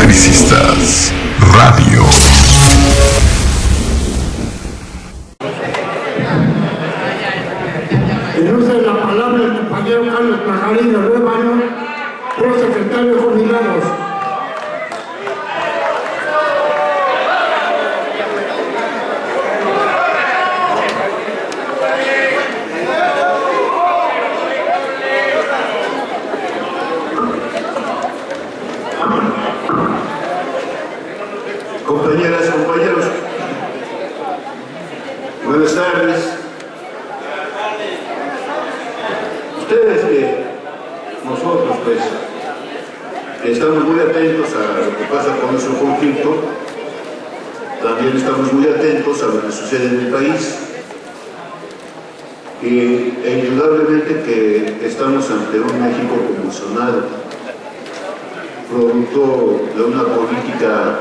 Publicistas Radio. En uso de la palabra el compañero Carlos Pajarín de Ruébano, prosecretario de Jubilados. Compañeras, compañeros, buenas tardes. Ustedes que nosotros pues estamos muy atentos a lo que pasa con nuestro conflicto, también estamos muy atentos a lo que sucede en el país y indudablemente que estamos ante un México convulsionado, producto de una política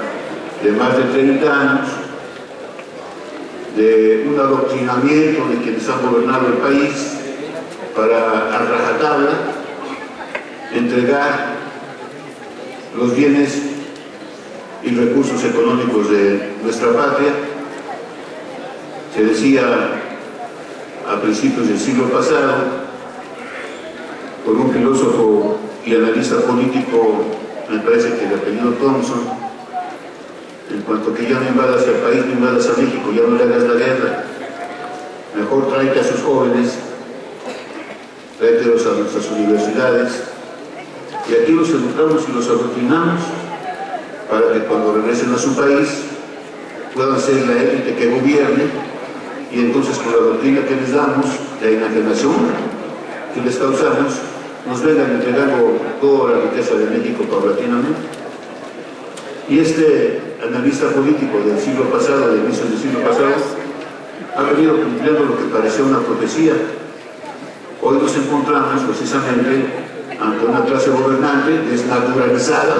de más de 30 años, de un adoctrinamiento de quienes han gobernado el país para, a rajatabla, entregar los bienes y recursos económicos de nuestra patria. Se decía a principios del siglo pasado, por un filósofo y analista político, me parece que de apellido Thompson, en cuanto que ya no invadas el país, no invadas a México, ya no le hagas la guerra, mejor tráete a sus jóvenes, tráetelos a nuestras universidades, y aquí los educamos y los adoctrinamos para que cuando regresen a su país puedan ser la élite que gobierne, y entonces con la doctrina que les damos, la enajenación que les causamos, nos vengan entregando toda la riqueza de México paulatinamente. Y este analista político del siglo pasado, del inicio del siglo pasado, ha venido cumpliendo lo que parecía una profecía. Hoy nos encontramos precisamente ante una clase gobernante desnaturalizada,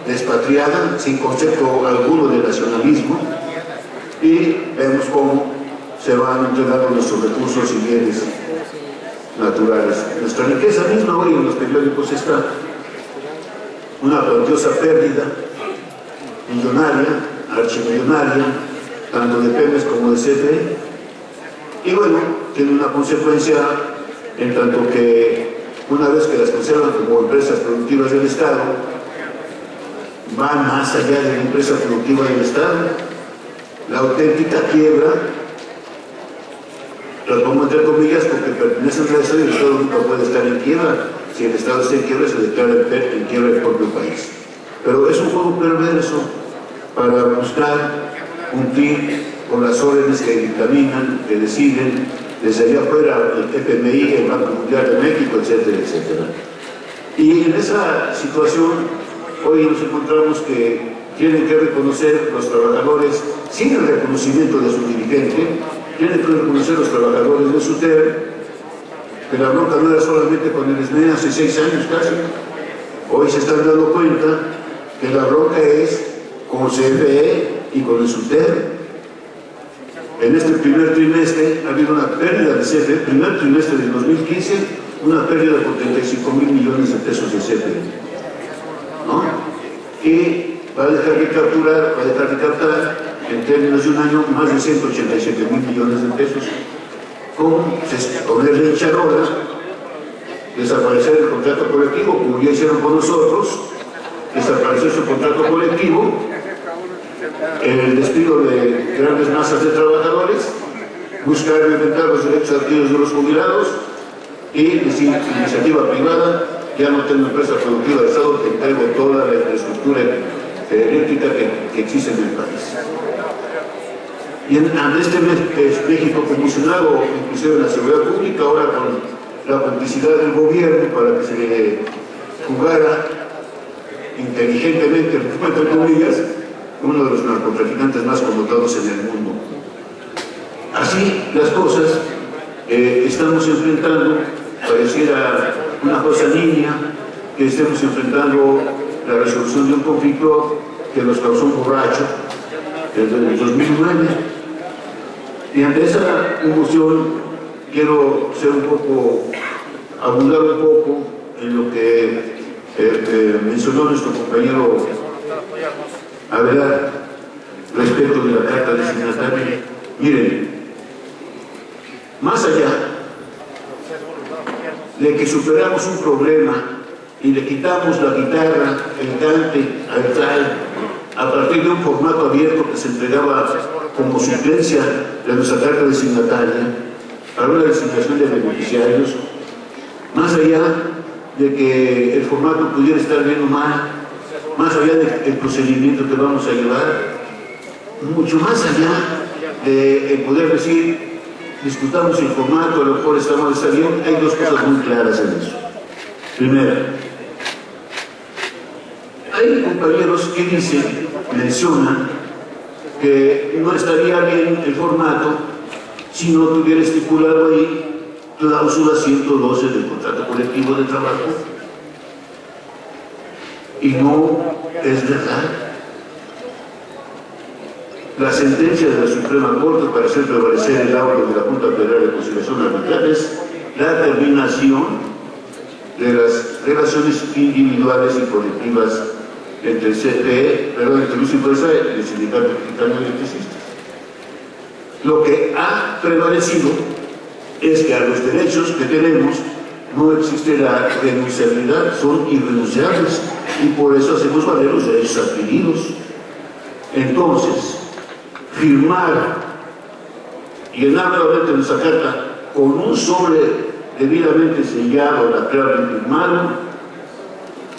despatriada, sin concepto alguno de nacionalismo, y vemos cómo se van entregando nuestros recursos y bienes naturales. Nuestra riqueza misma hoy en los periódicos está una cuantiosa pérdida millonaria, archimillonaria, tanto de Pemex como de CFE, y bueno, tiene una consecuencia en tanto que una vez que las conservan como empresas productivas del Estado, van más allá de la empresa productiva del Estado. La auténtica quiebra, la pongo entre comillas porque pertenece al Estado y el Estado nunca puede estar en quiebra. Si el Estado está en quiebra, se declara en quiebra el propio país. Pero es un juego perverso para buscar cumplir con las órdenes que dictaminan, que deciden desde allá afuera, el FMI, el Banco Mundial de México, etcétera, etcétera. Y en esa situación, hoy nos encontramos que tienen que reconocer los trabajadores, sin el reconocimiento de su dirigente, tienen que reconocer los trabajadores de SUTER, que la bronca no era solamente con el SME hace 6 años casi. Hoy se están dando cuenta que la bronca es con CFE y con el SUTER. En este primer trimestre ha habido una pérdida de CFE, primer trimestre del 2015, una pérdida por 35,000 millones de pesos de CFE, ¿no? Y va a dejar de captar en términos de un año más de 187,000 millones de pesos. ¿Cómo? Ponerle en charola, desaparecer el contrato colectivo, como ya hicieron con nosotros, desaparecer su contrato colectivo, el despido de grandes masas de trabajadores, buscar inventar los derechos adquiridos de los jubilados y decir, iniciativa privada, ya no tengo empresa productiva de Estado, te entrego toda la infraestructura eléctrica que existe en el país. Y en este México convulsionado, inclusive en la seguridad pública, ahora con la complicidad del gobierno para que se le jugara inteligentemente, entre comillas, uno de los narcotraficantes más connotados en el mundo. Así las cosas, estamos enfrentando, pareciera una cosa niña, que estemos enfrentando la resolución de un conflicto que nos causó un borracho desde el 2009. Y ante esa emoción quiero abundar un poco en lo que mencionó nuestro compañero hablar respecto de la carta designataria. Miren, más allá de que superamos un problema y le quitamos la guitarra, el cante, al trail, a partir de un formato abierto que se entregaba como suplencia de nuestra carta designataria para una designación de beneficiarios, más allá de que el formato pudiera estar bien o mal, más allá del procedimiento que vamos a llevar, mucho más allá de poder decir, discutamos el formato, a lo mejor está mal, está bien, hay dos cosas muy claras en eso. Primera, hay compañeros que mencionan que no estaría bien el formato si no tuviera estipulado ahí cláusula 112 del contrato colectivo de trabajo. Y no es verdad. La sentencia de la Suprema Corte para hacer prevalecer el laudo de la Junta Federal de Conciliación Arbitral es la terminación de las relaciones individuales y colectivas entre el CFE, entre Luz y Fuerza y el Sindicato Mexicano de Electricistas. Lo que ha prevalecido es que a los derechos que tenemos no existe la renunciabilidad, son irrenunciables y por eso hacemos valer los derechos adquiridos. Entonces, firmar, llenar nuevamente nuestra carta con un sobre debidamente sellado, lacrado y firmado,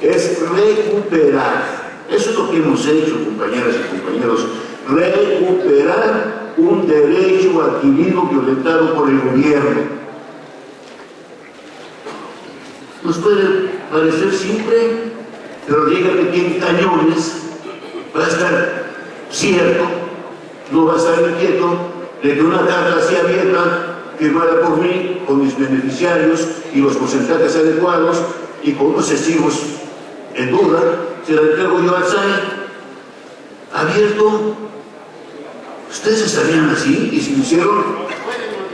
es recuperar, eso es lo que hemos hecho, compañeras y compañeros, recuperar un derecho adquirido violentado por el gobierno. Nos puede parecer simple, pero díganme que en cañones va a estar cierto, no va a estar inquieto de que una carta así abierta, firmada por mí, con mis beneficiarios y los porcentajes adecuados y con unos testigos en duda, se la entrego yo al SAE, abierto. Ustedes estarían así, y si lo hicieron,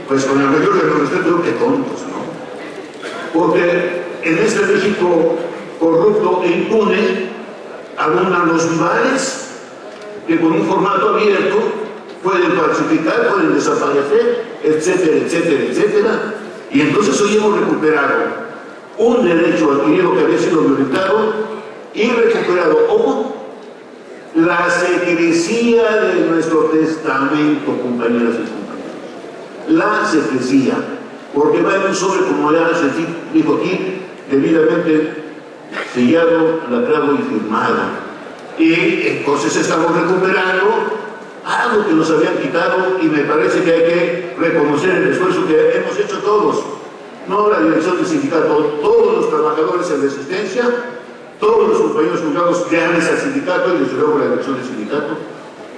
pues con el mayor de los respetos, que tontos, ¿no? Porque en este México corrupto e impune abundan los rivales que con un formato abierto pueden falsificar, pueden desaparecer, etcétera, etcétera, etcétera. Y entonces hoy hemos recuperado un derecho adquirido que había sido violentado y recuperado, ojo, la secrecía de nuestro testamento, compañeras y compañeros. La secrecía, porque va en un sobre, como ya se dijo aquí, debidamente sellado, lacrado y firmado. Y entonces estamos recuperando algo que nos habían quitado y me parece que hay que reconocer el esfuerzo que hemos hecho todos. No la dirección del sindicato, todos los trabajadores en resistencia, todos los compañeros juzgados leales al sindicato y desde luego la dirección del sindicato,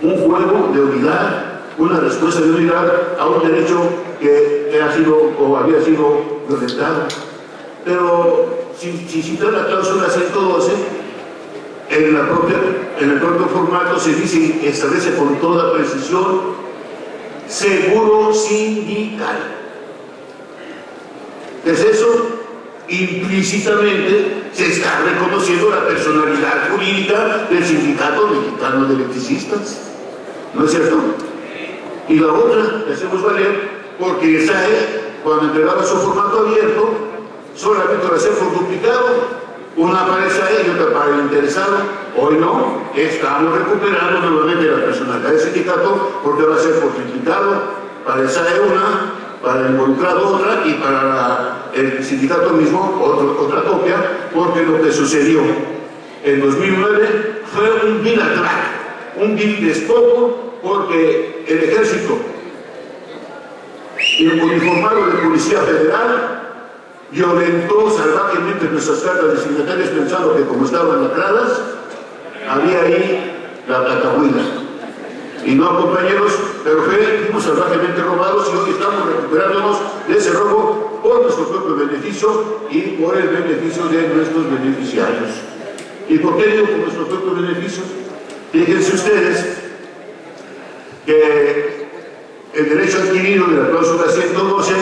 un juego de unidad, una respuesta de unidad a un derecho que ha sido o había sido violentado. Pero si citar la cláusula 112, en el propio formato se dice, establece con toda precisión, seguro sindical. ¿Qué es eso? Implícitamente se está reconociendo la personalidad jurídica del Sindicato Mexicano de Electricistas. ¿No es cierto? Y la otra, que hacemos valer, porque SAE, cuando entregaba su formato abierto, solamente lo hacía por duplicado, una para el SAE y otra para el interesado. Hoy no, estamos recuperando nuevamente la personalidad del sindicato, porque va a ser por triplicado, para el SAE una, para el involucrado otra y para el sindicato mismo otra copia, porque lo que sucedió en 2009 fue un vil atraco, un vil despojo, porque el ejército uniformado de Policía Federal violentó salvajemente nuestras cartas designatarias pensando que como estaban lacradas había ahí la platahuila. Y no, compañeros, pero fuimos salvajemente robados y hoy estamos recuperándonos de ese robo por nuestro propio beneficio y por el beneficio de nuestros beneficiarios. ¿Y por qué digo por nuestro propio beneficio? Fíjense ustedes que el derecho adquirido de la cláusula 112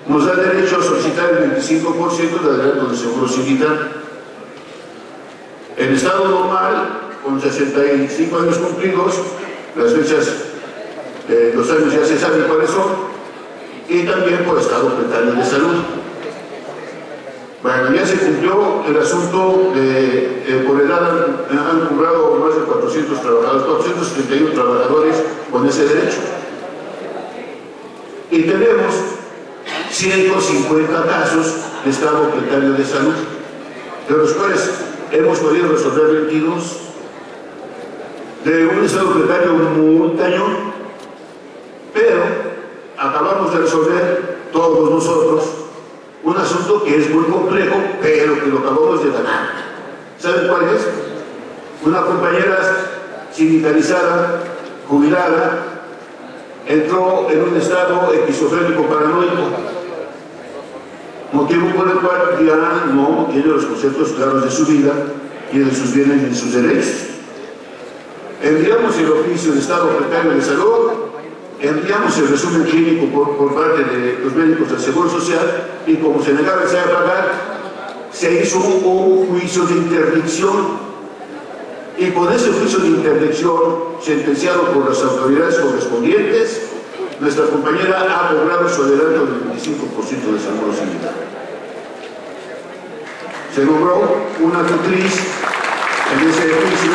nos da derecho a solicitar el 25% de adelanto de seguro sindical. En estado normal, con 65 años cumplidos, las fechas, los años ya se saben cuáles son, y también por estado precario de salud. Bueno, ya se cumplió el asunto de, por edad han cobrado más de 400 trabajadores, 471 trabajadores con ese derecho. Y tenemos 150 casos de estado precario de salud, de los cuales hemos podido resolver 22, de un estado precario muy cañón, pero acabamos de resolver todos nosotros un asunto que es muy complejo, pero que lo acabamos de ganar. ¿Saben cuál es? Una compañera sindicalizada, jubilada, entró en un estado esquizofrénico paranoico, motivo por el cual ya no tiene los conceptos claros de su vida y de sus bienes y de sus derechos. Enviamos el oficio de estado precario de salud, enviamos el resumen clínico por parte de los médicos del Seguro Social, y como se negaba a pagar, se hizo un juicio de interdicción, y con ese juicio de interdicción sentenciado por las autoridades correspondientes, nuestra compañera ha logrado su adelanto del 25% de seguro sindical. Se nombró una tutriz en ese juicio,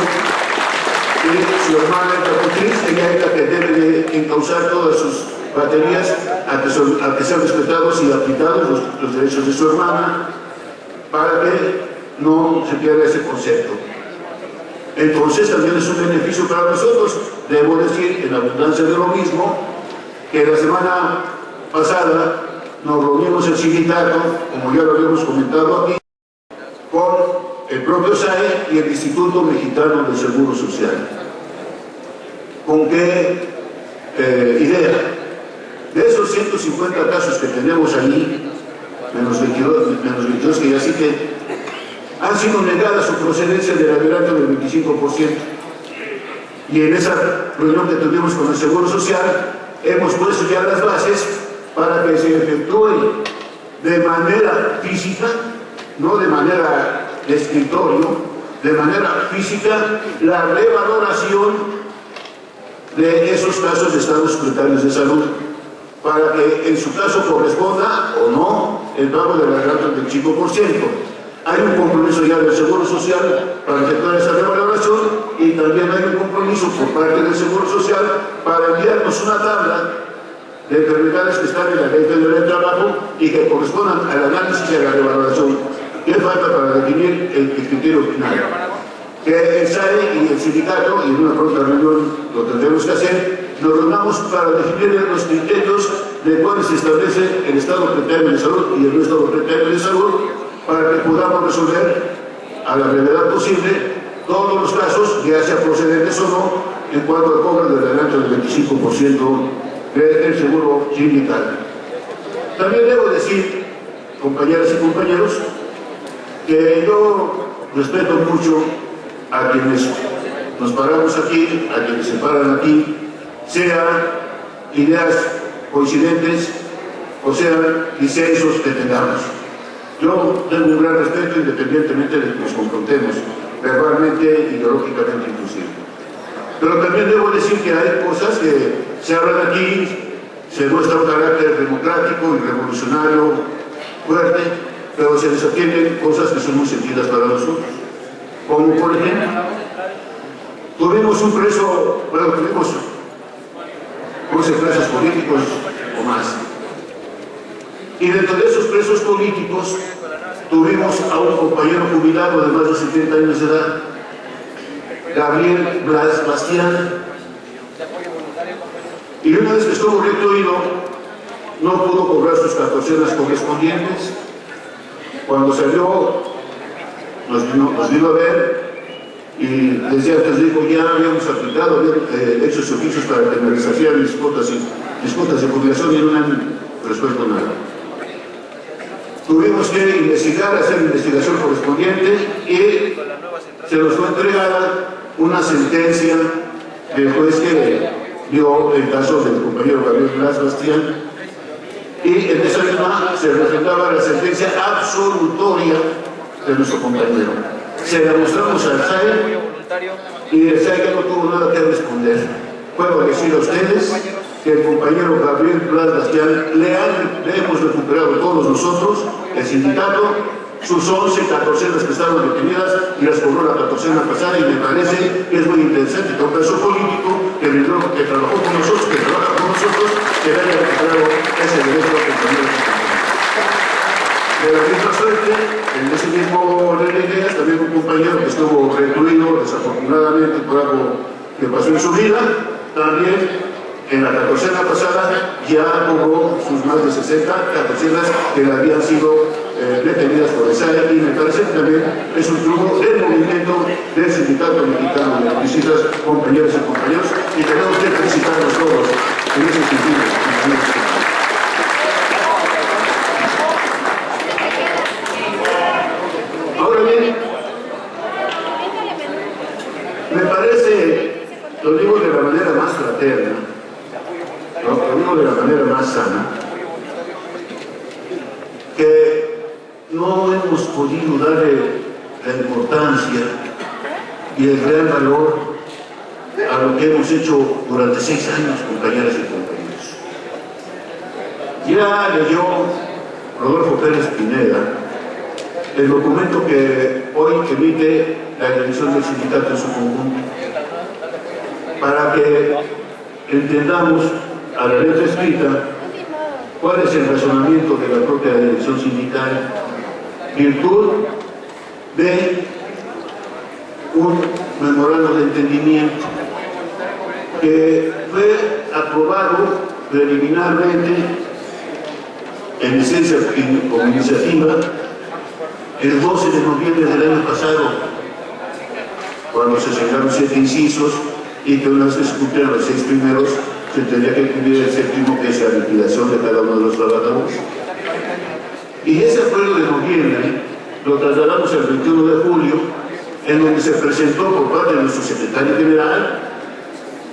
y su hermana es la tutriz, ella es la que debe de encauzar todas sus baterías a que sean respetados y aplicados los derechos de su hermana, para que no se pierda ese concepto. Entonces también es un beneficio para nosotros. Debo decir, en abundancia de lo mismo, que la semana pasada nos reunimos el sindicato, como ya lo habíamos comentado aquí, con el propio SAE y el Instituto Mexicano del Seguro Social. ¿Con qué idea? De esos 150 casos que tenemos ahí, menos 22 que ya cité, han sido negadas su procedencia del adelanto del 25%. Y en esa reunión que tuvimos con el Seguro Social, hemos puesto ya las bases para que se efectúe de manera física, no de manera de escritorio, de manera física, la revaloración de esos casos de estados precarios de salud, para que en su caso corresponda o no el pago del adelanto del 5%. Hay un compromiso ya del Seguro Social para efectuar esa revaloración, y también hay un compromiso por parte del Seguro Social para enviarnos una tabla de enfermedades que están en la Ley Federal del Trabajo y que correspondan al análisis y a la revaloración. ¿Qué falta para definir el criterio final? Que el SAE y el sindicato, y en una pronta reunión lo tendremos que hacer, nos reunamos para definir los criterios de cuáles se establece el estado precario de salud y el no estado precario de salud, para que podamos resolver a la brevedad posible todos los casos, ya sea procedentes o no, en cuanto al cobro del adelanto del 25% del seguro sindical. También debo decir, compañeras y compañeros, que yo respeto mucho a quienes nos paramos aquí, a quienes se paran aquí, sean ideas coincidentes o sean disensos que tengamos. Yo tengo un gran respeto independientemente de que nos confrontemos verbalmente, ideológicamente inclusive. Pero también debo decir que hay cosas que se hablan aquí, se muestra un carácter democrático y revolucionario fuerte, pero se desatienden cosas que son muy sentidas para nosotros. Como por ejemplo, tuvimos un preso, bueno, tuvimos 11 presos políticos o más. Y dentro de esos presos políticos tuvimos a un compañero jubilado de más de 70 años de edad, Gabriel Blas Bastián. Y una vez que estuvo recluido, no pudo cobrar sus 14 horas correspondientes. Cuando salió, nos vino a ver y decía, antes dijo, ya habíamos aplicado, habían hecho servicios para que me deshacían mis cuotas de jubilación y no han resuelto nada. Tuvimos que investigar, hacer la investigación correspondiente y se nos fue entregada una sentencia del juez que dio el caso del compañero Gabriel Blas Bastián, y en esa misma se reflejaba la sentencia absolutoria de nuestro compañero. Se la mostramos al SAE y el SAE no tuvo nada que responder. Puedo decir a ustedes que el compañero Gabriel Blas Bastián le hemos recuperado todos nosotros, el sindicato, sus 11 catorcenas que estaban detenidas y las cobró la catorcena pasada, y me parece que es muy interesante que un preso político que trabajó con nosotros, que trabaja con nosotros, que le haya recuperado ese derecho a compañeros. De la misma suerte, en ese mismo orden de ideas, también un compañero que estuvo recluido desafortunadamente por algo que pasó en su vida, también en la catorcena pasada ya cobró sus más de 60 catorcenas que le habían sido detenidas por el SAE, y me parece que también es un triunfo del movimiento del Sindicato Mexicano de Electricistas, compañeros y compañeros, y tenemos que felicitarnos todos en ese sentido. Ahora bien, me parece, lo digo de la manera más fraterna, lo digo de la manera más sana, que no hemos podido darle la importancia y el real valor a lo que hemos hecho durante 6 años, compañeras y compañeros. Ya leyó Rodolfo Pérez Pineda el documento que hoy emite la dirección del sindicato en su conjunto, para que entendamos a la letra escrita cuál es el razonamiento de la propia dirección sindical, virtud de un memorando de entendimiento que fue aprobado preliminarmente en licencia como iniciativa el 12 de noviembre del año pasado, cuando se sacaron 7 incisos, y que una vez que se cumplieron los 6 primeros, se tendría que cumplir el 7º, que es la liquidación de cada uno de los trabajadores. Y ese acuerdo de noviembre lo trasladamos al 21 de julio, en donde se presentó por parte de nuestro secretario general,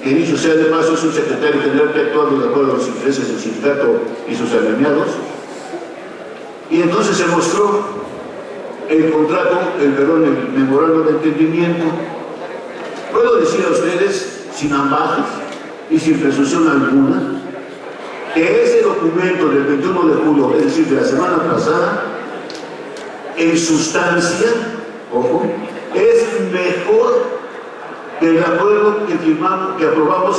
que dicho sea de paso es un secretario general que actúa de acuerdo a los intereses del sindicato y sus alineados, y entonces se mostró el contrato, el memorando de entendimiento. Puedo decir a ustedes, sin ambajes y sin presunción alguna, que ese documento del 21 de julio, es decir, de la semana pasada, en sustancia, ojo, es mejor que el acuerdo que firmamos, que aprobamos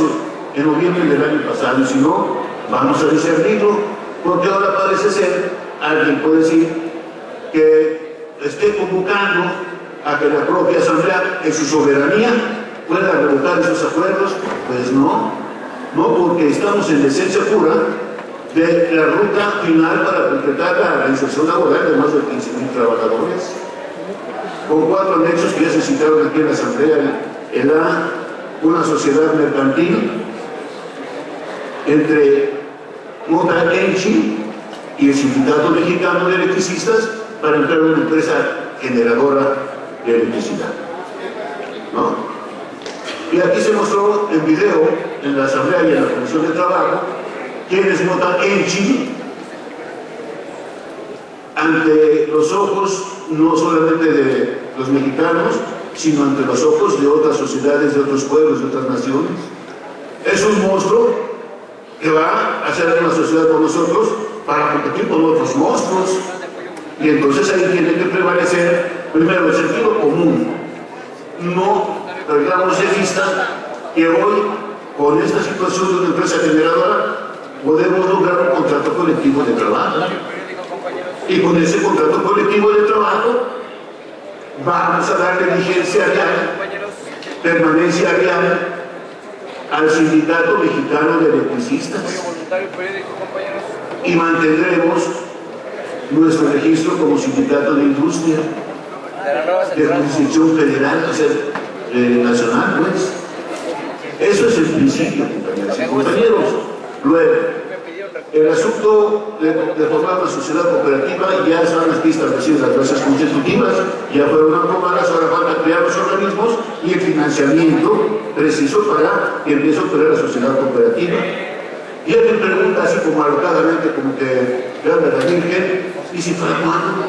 en noviembre del año pasado. Y si no, vamos a discernirlo, porque ahora parece ser, alguien puede decir, que esté convocando a que la propia Asamblea, en su soberanía, pueda revocar esos acuerdos. Pues no, porque estamos en la esencia pura de la ruta final para completar la inserción laboral de más de 15,000 trabajadores, con 4 anexos que ya se citaron aquí en la Asamblea. Una sociedad mercantil entre Mota Enchi y el Sindicato Mexicano de Electricistas para entrar a una empresa generadora de electricidad, ¿no? Y aquí se mostró en video, en la Asamblea y en la Comisión de Trabajo, quién es Mota Enchi ante los ojos no solamente de los mexicanos, sino ante los ojos de otras sociedades, de otros pueblos, de otras naciones. Es un monstruo que va a hacer una sociedad con nosotros para competir con otros monstruos. Y entonces ahí tiene que prevalecer primero el sentido común. No perdamos de vista que hoy, con esta situación de una empresa generadora, podemos lograr un contrato colectivo de trabajo. Y con ese contrato colectivo de trabajo vamos a darle vigencia real, permanencia real al Sindicato Mexicano de Electricistas, y mantendremos nuestro registro como sindicato de industria de jurisdicción federal, o sea, nacional, pues. Eso es el principio, compañeros y compañeros. Luego, el asunto de formar una sociedad cooperativa ya están aquí establecidas las bases constitutivas, ya fueron aprobadas, ahora falta crear los organismos y el financiamiento preciso para que empiece a operar la sociedad cooperativa. Y él me pregunta así como alocadamente, como que gana la Virgen, ¿y si para cuándo?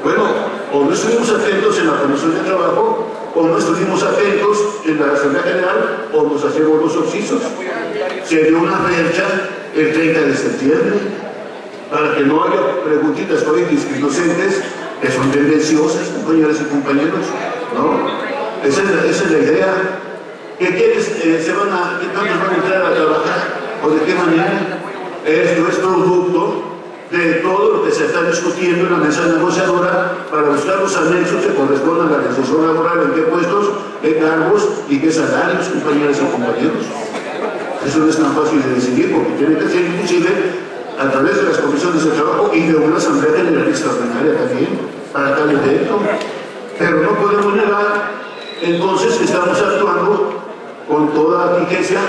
Bueno, o no estuvimos atentos en la Comisión de Trabajo, o no estuvimos atentos en la Asamblea General, o nos hacemos los obsisos. Se dio una fecha el 30 de septiembre, para que no haya preguntitas políticas inocentes, que son tendenciosas, compañeras y compañeros, ¿no? Esa es la idea. ¿Qué quieres? ¿Qué tantos van a entrar a trabajar? ¿O de qué manera? Esto es producto de todo lo que se está discutiendo en la mesa negociadora para buscar los anexos que correspondan a la legislación laboral, en qué puestos, qué cargos y qué salarios, compañeras y compañeros. Eso no es tan fácil de decidir, porque tiene que ser inclusive a través de las comisiones de trabajo y de una asamblea general extraordinaria también para tal evento. Pero no podemos negar entonces que estamos actuando con toda diligencia.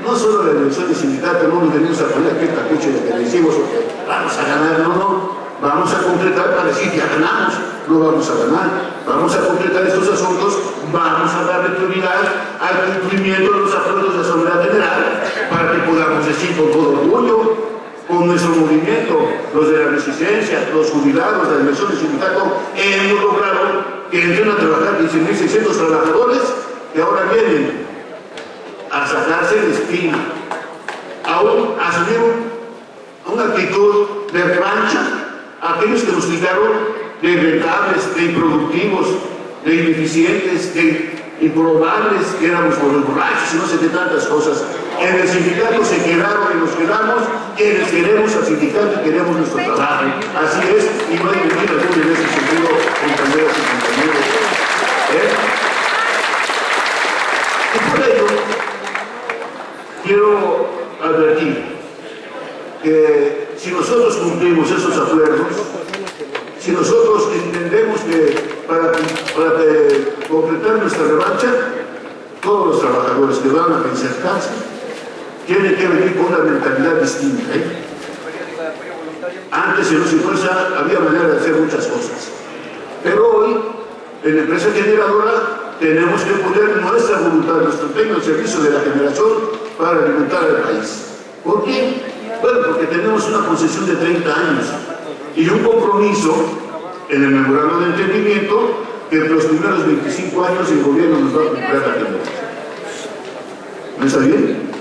No solo la elección de sindicato, no nos venimos a poner aquí el tapuche de que decimos que vamos a ganar, no, vamos a concretar para decir ya ganamos, no vamos a ganar, vamos a concretar estos asuntos, vamos a darle prioridad al cumplimiento de los acuerdos de Asamblea General para que podamos decir con todo orgullo, con nuestro movimiento, los de la resistencia, los jubilados, la elección de sindicato, hemos logrado que entren a trabajar 15.600 trabajadores que ahora vienen a sacarse la espina, a asumir una actitud de revancha a aquellos que nos quitaron de irrentables, de improductivos, de ineficientes, de improbables, que éramos por los borrachos y no sé qué tantas cosas. En el sindicato se quedaron y nos quedamos quienes queremos al sindicato y queremos nuestro trabajo. Así es, y no hay mentira alguna en ese sentido, compañeras y compañeros. Y por ello, quiero advertir que si nosotros cumplimos esos acuerdos, si nosotros entendemos que para completar nuestra revancha, todos los trabajadores que van a insertarse tienen que venir con una mentalidad distinta. Antes en Luz y Fuerza había manera de hacer muchas cosas, pero hoy en la empresa generadora tenemos que poner nuestra voluntad, nuestro empeño al servicio de la generación para alimentar al país. ¿Por qué? Bueno, porque tenemos una concesión de 30 años y un compromiso en el memorando de entendimiento que en los primeros 25 años el gobierno nos va a cumplir la generación. ¿No está bien?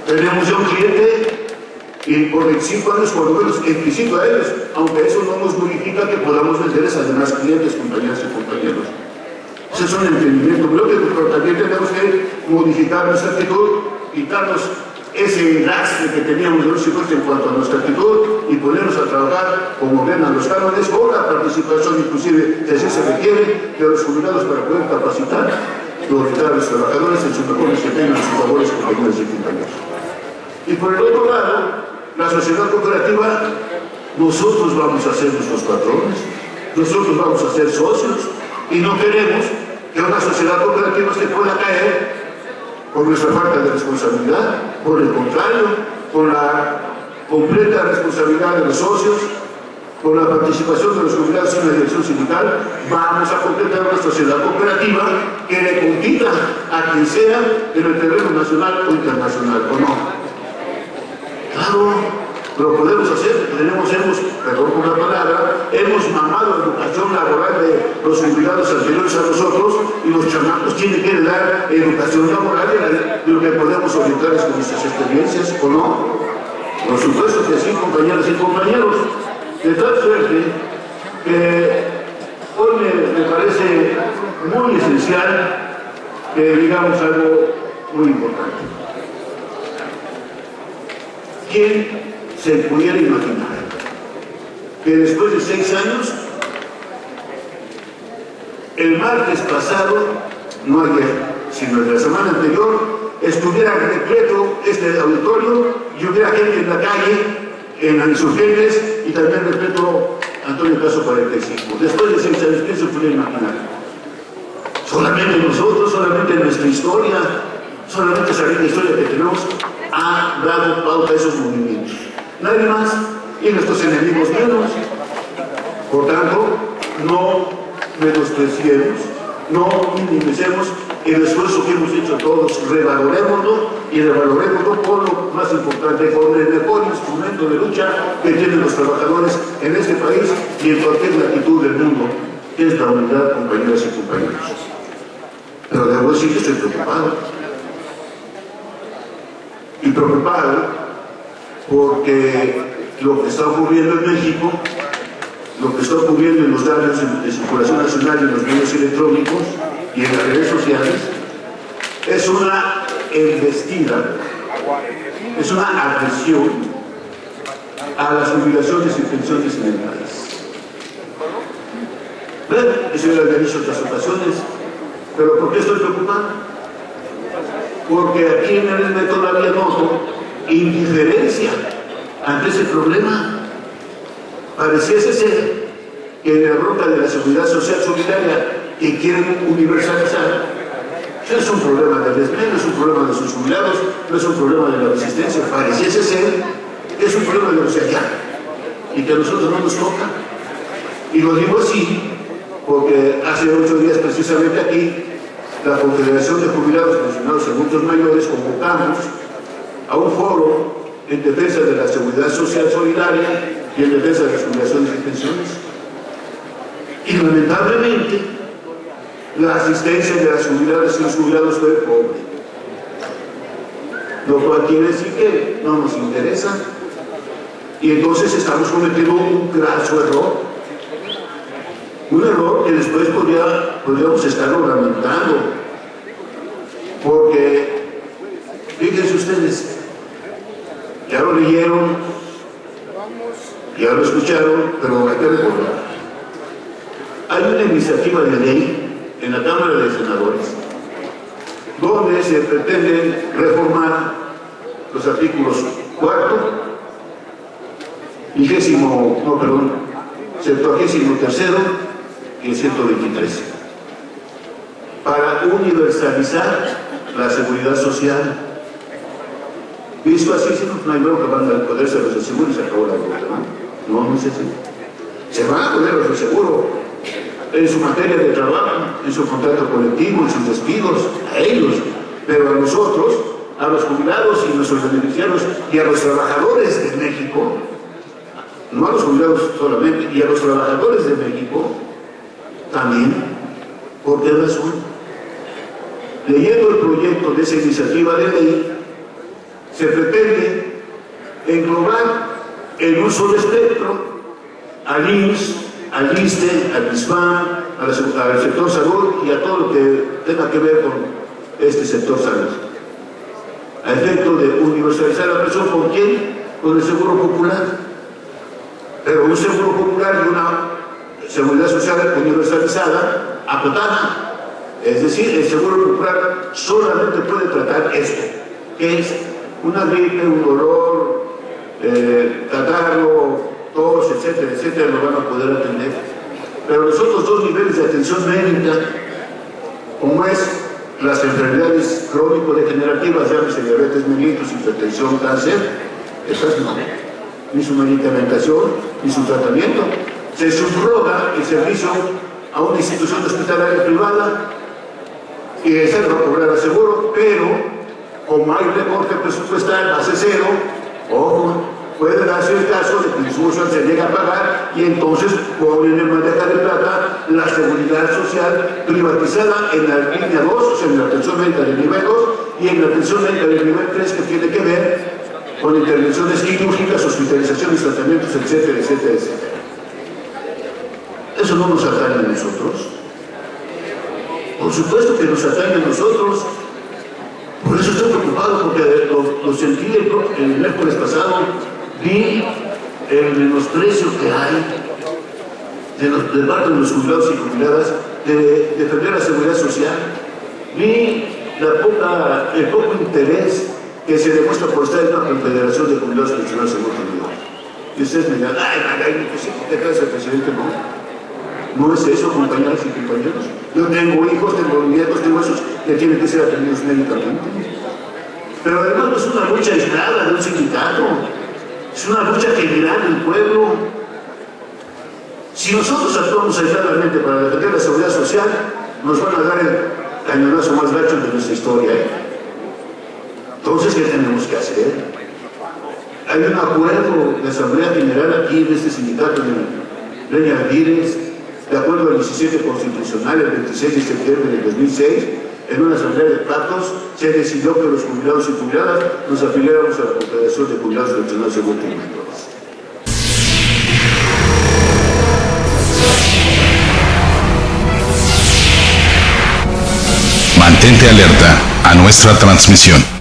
Tenemos ya un cliente y por 25 años, por lo menos, explícito a ellos, aunque eso no nos modifica que podamos venderles a demás clientes, compañeras y compañeros. Ese es un entendimiento. Creo que también tenemos que modificar nuestra actitud, quitarnos ese lastre que teníamos de los hijos en cuanto a nuestra actitud y ponernos a trabajar como ordenan los cánones, con la participación inclusive, si así se requiere, de los jubilados para poder capacitar y orientar a los trabajadores en sus mejores desempeños, en sus labores, compañeros y compañeros. Y por el otro lado, la sociedad cooperativa, nosotros vamos a ser nuestros patrones, nosotros vamos a ser socios y no queremos que una sociedad cooperativa se pueda caer por nuestra falta de responsabilidad, por el contrario, con la completa responsabilidad de los socios, con la participación de los jubilados en la dirección sindical, vamos a completar una sociedad cooperativa que le compita a quien sea en el terreno nacional o internacional, ¿o no? Claro, lo podemos hacer, perdón por la palabra, hemos mamado la educación laboral de los jubilados anteriores a nosotros y los chamacos tienen que dar educación laboral de lo que podemos orientarles con nuestras experiencias, ¿o no? Por supuesto que sí, compañeras y compañeros, de tal suerte que hoy me parece muy esencial que digamos algo muy importante. ¿Quién se pudiera imaginar que después de 6 años, el martes pasado, no ayer, sino de la semana anterior, estuviera repleto este auditorio y hubiera gente en la calle, en las Insurgentes y también repleto Antonio Caso 45? Después de 6 años, ¿quién se pudiera imaginar? Solamente nosotros, solamente nuestra historia, solamente esa linda historia que tenemos ha dado pauta a esos movimientos. Nadie más, y nuestros enemigos menos. Por tanto, no menospreciemos, no minimicemos el esfuerzo que hemos hecho todos, revalorémoslo y revalorémoslo por lo más importante, con el mejor instrumento de lucha que tienen los trabajadores en este país y en cualquier latitud del mundo, que es la unidad, compañeras y compañeros. decir que estoy preocupado. Y preocupado porque lo que está ocurriendo en México, lo que está ocurriendo en los datos de circulación nacional y en los medios electrónicos y en las redes sociales, es una embestida, es una agresión a las obligaciones y pensiones en el país. Eso ya lo había dicho en otras ocasiones, pero ¿por qué estoy preocupado? Porque aquí en el método todavía noto indiferencia ante ese problema. Pareciese ser que en la ruta de la seguridad social solidaria que quieren universalizar, no es un problema del despliegue, no es un problema de sus jubilados, no es un problema de la resistencia, pareciese ser que es un problema de los de allá y que a nosotros no nos toca. Y lo digo así porque hace 8 días precisamente aquí la Confederación de Jubilados Pensionados y Adultos Mayores convocamos a un foro en defensa de la seguridad social solidaria y en defensa de las jubilaciones y pensiones. Y lamentablemente la asistencia de las jubiladas y los jubilados fue pobre, lo cual quiere decir que no nos interesa, y entonces estamos cometiendo un graso error. Un error que después podríamos estarlo lamentando, porque fíjense ustedes, ya lo leyeron, ya lo escucharon, pero hay que recordar. Hay una iniciativa de ley en la Cámara de Senadores donde se pretende reformar los artículos 4, 73 y 123 para universalizar la seguridad social. Visto así, si no hay bronca, van a poderse los aseguros y se acabó la bronca, ¿no? No es así. Se van a poder los aseguros en su materia de trabajo, en su contrato colectivo, en sus despidos, a ellos, pero a nosotros, a los jubilados y nuestros beneficiarios y a los trabajadores de México, no a los jubilados solamente, y a los trabajadores de México también. ¿Por qué razón? Leyendo el proyecto de esa iniciativa de ley, se pretende englobar en un solo espectro al IMSS, al ISSSTE, al ISSSTEM, al sector salud y a todo lo que tenga que ver con este sector salud, a efecto de universalizar la pensión. ¿Con quién? Con el Seguro Popular, pero un Seguro Popular y una seguridad social universalizada, acotada. Es decir, el Seguro Popular solamente puede tratar esto, que es una gripe, un dolor, catarro, tos, etcétera, etcétera, lo van a poder atender. Pero los otros dos niveles de atención médica, como es las enfermedades crónico-degenerativas, llámese diabetes mellitus, hipertensión, cáncer, esas no, ni su medicamentación, ni su tratamiento. Se subroga el servicio a una institución hospitalaria privada y esa le va a cobrar al seguro, pero como hay recorte presupuestal base cero, ojo, puede darse el caso de que el usuario se llega a pagar y entonces ponen en bandeja de plata la seguridad social privatizada en la línea 2, o sea, en la atención médica del nivel 2 y en la atención médica del nivel 3, que tiene que ver con intervenciones quirúrgicas, hospitalizaciones, tratamientos, etcétera, etcétera, etcétera. ¿Eso no nos atañe a nosotros? Por supuesto que nos atañe a nosotros. Por eso estoy preocupado, porque lo sentí el miércoles pasado. Vi el menosprecio que hay de parte de los jubilados y jubiladas de defender la seguridad social. Vi el poco interés que se demuestra por estar en una confederación de jubilados pensionados en otro lugar. Y ustedes me dirán, ay, pues sí, ¿qué te hace el presidente? No es eso, compañeras y compañeros. Yo tengo hijos, tengo nietos, tengo esos que tienen que ser atendidos médicamente. Pero además no es una lucha aislada de un sindicato, es una lucha general del pueblo. Si nosotros actuamos aisladamente para defender la seguridad social, nos van a dar el cañonazo más gacho de nuestra historia. Entonces, ¿qué tenemos que hacer? Hay un acuerdo de Asamblea General aquí en este sindicato de Leña Aguirres, de acuerdo al 17 constitucional, el 26 de septiembre del 2006, en una asamblea de pactos, se decidió que los jubilados y jubiladas nos afiliáramos a la Confederación de Jubilados y Pensionados de Guatemala. Mantente alerta a nuestra transmisión.